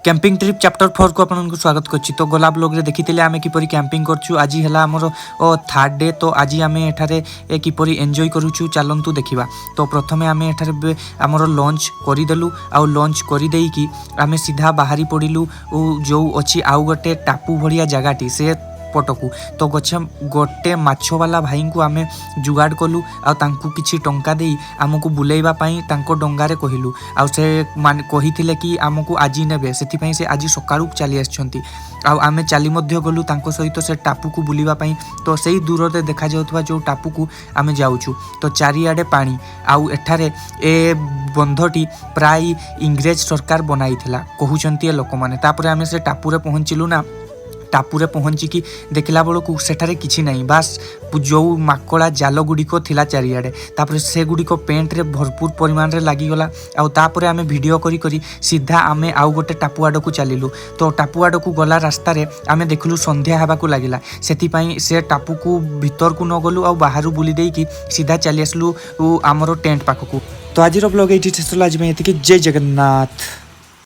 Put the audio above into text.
Camping trip chapter 4 को आपको स्वागत करछि। तो गला ब्लॉग रे देखिथिले आमे किपरि कैंपिंग करछु। आज हला हमर थर्ड डे। तो आज आमे एठारे किपरि एन्जॉय करूछु चलंतु देखिबा। तो प्रथमे आमे एठारे हमर लंच करि देलु आ लंच करि देई कि आमे सीधा बाहरी पडिलु जो अछि आउ गोटे टापू भड़िया जगाटी से पटकू। तो गोटे माछवाला भाई को आमे जुगाड़ कलु आ तांकु किछि टंका देई आमको बुलेइबा पई तांको डंगारे कहिलु आ से मान कहिथिले कि आमको आजि नेबे सेति पई से आजि सकाळु चली आछंती आ आमे चाली मध्य गलु तांको सहित से टापू को बुलिबा पई। तो सेही दूर रे देखा जाउतबा जो टापू को आमे जाउछु तो चारिआडे पानी आउ एठारे ए बंधटी प्राय इंग्रेज सरकार बनाइथिला कहउचंती लोक माने। तापरे आमे से टापू रे पहुंचिलु ना। टापुरे पहुँचिकी देखला बेलू सेठारे किछि नहीं, बास जो माकड़ा जाल गुड़िक थिला चारिआडे। तापर से गुड़िक पेंट रे भरपूर परिमाण रे लागिगला आ तापर आमे वीडियो करी करी सीधा आमे आउ गोटे टापू आड़ को चलिलु। तो टापू आड़ को गला रास्ता रे आमे देखलु संध्या हेबा को लागिला, सेति पई से टापू को भीतर को न गलु आ बाहरु बुली देकी सीधा चली आसलु आमरो टेंट पाखकू। तो आज ब्लॉग एठी शेष होला। आज में एतिकी जय जगन्नाथ।